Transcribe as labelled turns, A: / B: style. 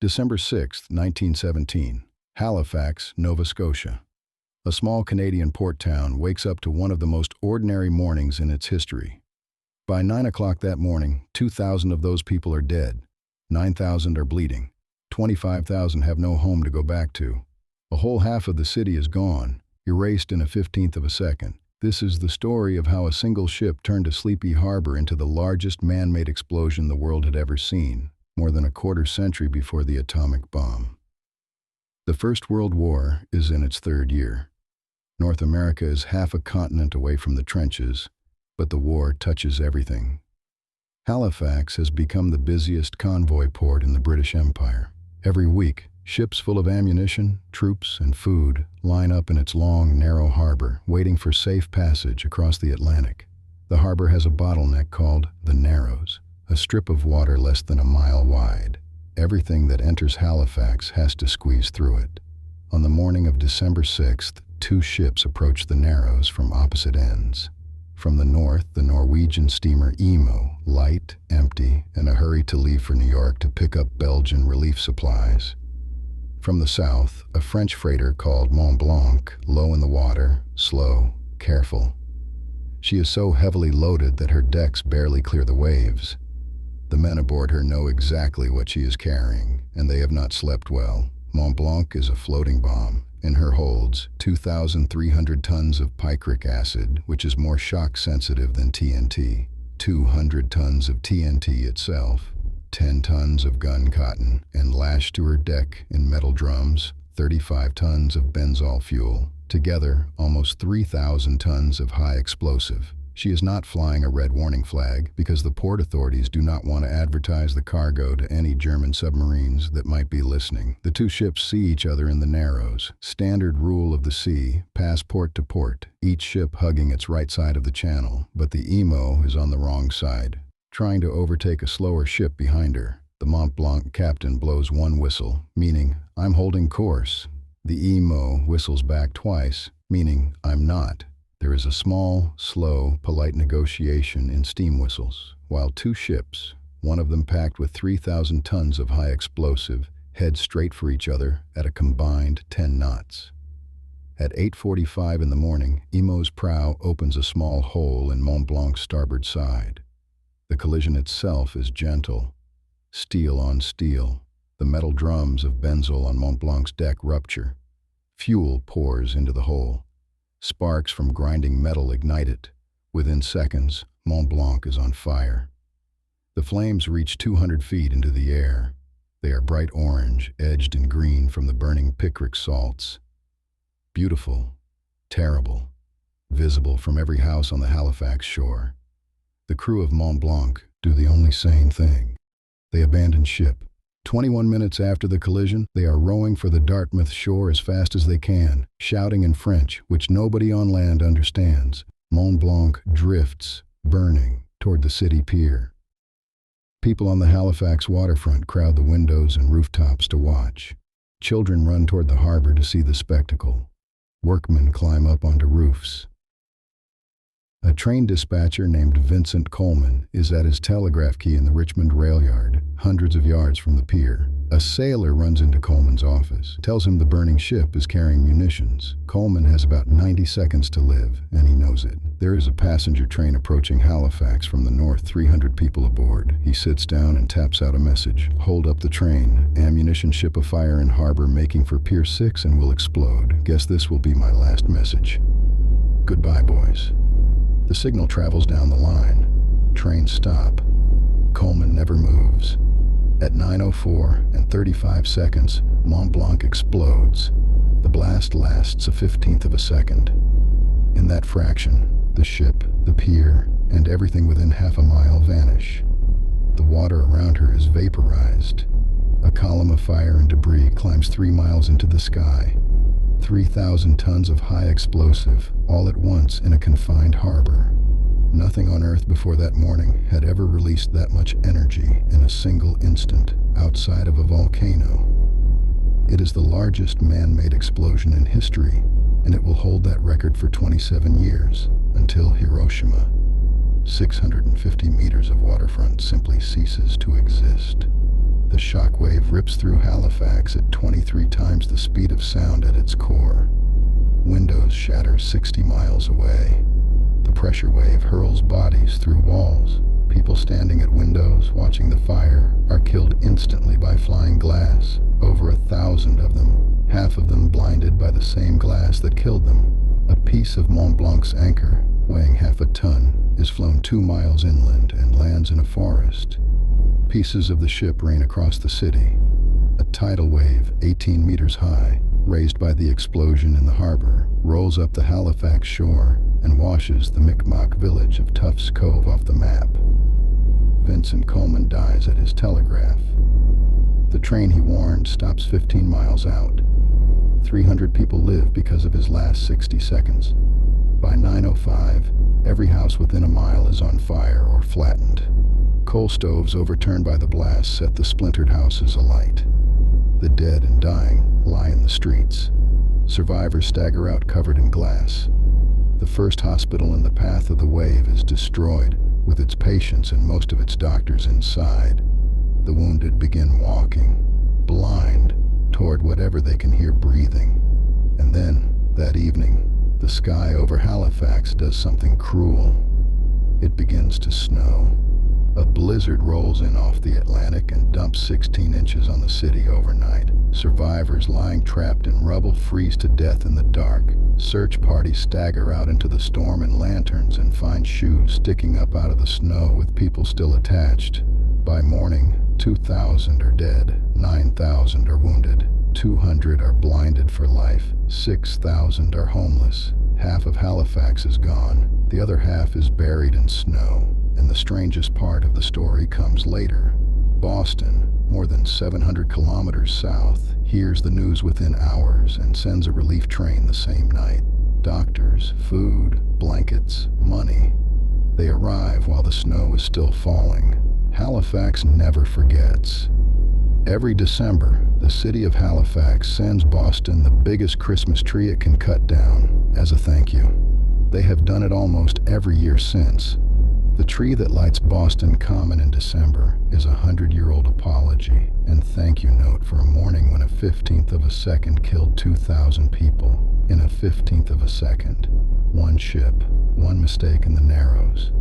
A: December 6, 1917, Halifax, Nova Scotia. A small Canadian port town wakes up to one of the most ordinary mornings in its history. By 9 o'clock that morning, 2,000 of those people are dead, 9,000 are bleeding, 25,000 have no home to go back to. A whole half of the city is gone, erased in a 15th of a second. This is the story of how a single ship turned a sleepy harbor into the largest man-made explosion the world had ever seen, more than a quarter century before the atomic bomb. The First World War is in its third year. North America is half a continent away from the trenches, but the war touches everything. Halifax has become the busiest convoy port in the British Empire. Every week, ships full of ammunition, troops, and food line up in its long, narrow harbor, waiting for safe passage across the Atlantic. The harbor has a bottleneck called the Narrows, a strip of water less than a mile wide. Everything that enters Halifax has to squeeze through it. On the morning of December 6th, two ships approach the Narrows from opposite ends. From the north, the Norwegian steamer Emo, light, empty, in a hurry to leave for New York to pick up Belgian relief supplies. From the south, a French freighter called Mont-Blanc, low in the water, slow, careful. She is so heavily loaded that her decks barely clear the waves. The men aboard her know exactly what she is carrying, and they have not slept well. Mont-Blanc is a floating bomb. In her holds 2,300 tons of picric acid, which is more shock-sensitive than TNT, 200 tons of TNT itself, 10 tons of gun cotton, and lashed to her deck in metal drums, 35 tons of benzol fuel, together almost 3,000 tons of high explosive. She is not flying a red warning flag because the port authorities do not want to advertise the cargo to any German submarines that might be listening. The two ships see each other in the Narrows. Standard rule of the sea, pass port to port, each ship hugging its right side of the channel, but the Emo is on the wrong side, trying to overtake a slower ship behind her. The Mont-Blanc captain blows one whistle, meaning, "I'm holding course." The Emo whistles back twice, meaning, "I'm not." There is a small, slow, polite negotiation in steam whistles, while two ships, one of them packed with 3,000 tons of high explosive, head straight for each other at a combined 10 knots. At 8:45 in the morning, Emo's prow opens a small hole in Mont-Blanc's starboard side. The collision itself is gentle, steel on steel. The metal drums of benzol on Mont-Blanc's deck rupture. Fuel pours into the hole. Sparks from grinding metal ignite it. Within seconds, Mont-Blanc is on fire. The flames reach 200 feet into the air. They are bright orange, edged in green from the burning picric salts. Beautiful, terrible, visible from every house on the Halifax shore. The crew of Mont-Blanc do the only sane thing. They abandon ship. 21 minutes after the collision, they are rowing for the Dartmouth shore as fast as they can, shouting in French, which nobody on land understands. Mont-Blanc drifts, burning, toward the city pier. People on the Halifax waterfront crowd the windows and rooftops to watch. Children run toward the harbor to see the spectacle. Workmen climb up onto roofs. A train dispatcher named Vincent Coleman is at his telegraph key in the Richmond rail yard, hundreds of yards from the pier. A sailor runs into Coleman's office, tells him the burning ship is carrying munitions. Coleman has about 90 seconds to live, and he knows it. There is a passenger train approaching Halifax from the north, 300 people aboard. He sits down and taps out a message. "Hold up the train. Ammunition ship afire in harbor making for Pier 6 and will explode. Guess this will be my last message. Goodbye, boys." The signal travels down the line. Trains stop. Coleman never moves. At 9:04 and 35 seconds, Mont-Blanc explodes. The blast lasts a 15th of a second. In that fraction, the ship, the pier, and everything within half a mile vanish. The water around her is vaporized. A column of fire and debris climbs 3 miles into the sky. 3,000 tons of high explosive, all at once in a confined harbor. Nothing on Earth before that morning had ever released that much energy in a single instant outside of a volcano. It is the largest man-made explosion in history, and it will hold that record for 27 years, until Hiroshima. 650 meters of waterfront simply ceases to exist. The shockwave rips through Halifax at 23 times the speed of sound at its core. Windows shatter 60 miles away. The pressure wave hurls bodies through walls. People standing at windows watching the fire are killed instantly by flying glass. Over 1,000 of them, half of them blinded by the same glass that killed them. A piece of Mont-Blanc's anchor, weighing half a ton, is flown 2 miles inland and lands in a forest. Pieces of the ship rain across the city. A tidal wave, 18 meters high, raised by the explosion in the harbor, rolls up the Halifax shore and washes the Micmac village of Tufts Cove off the map. Vincent Coleman dies at his telegraph. The train he warned stops 15 miles out. 300 people live because of his last 60 seconds. By 9:05, every house within a mile is on fire or flattened. Coal stoves overturned by the blast set the splintered houses alight. The dead and dying lie in the streets. Survivors stagger out covered in glass. The first hospital in the path of the wave is destroyed, with its patients and most of its doctors inside. The wounded begin walking, blind, toward whatever they can hear breathing. And then, that evening, the sky over Halifax does something cruel. It begins to snow. A blizzard rolls in off the Atlantic and dumps 16 inches on the city overnight. Survivors lying trapped in rubble freeze to death in the dark. Search parties stagger out into the storm in lanterns and find shoes sticking up out of the snow with people still attached. By morning, 2,000 are dead, 9,000 are wounded, 200 are blinded for life, 6,000 are homeless. Half of Halifax is gone. The other half is buried in snow. And the strangest part of the story comes later. Boston, more than 700 kilometers south, hears the news within hours and sends a relief train the same night. Doctors, food, blankets, money. They arrive while the snow is still falling. Halifax never forgets. Every December, the city of Halifax sends Boston the biggest Christmas tree it can cut down as a thank you. They have done it almost every year since. The tree that lights Boston Common in December is a 100-year-old apology and thank you note for a morning when a 15th of a second killed 2,000 people in a 15th of a second. One ship, one mistake in the Narrows.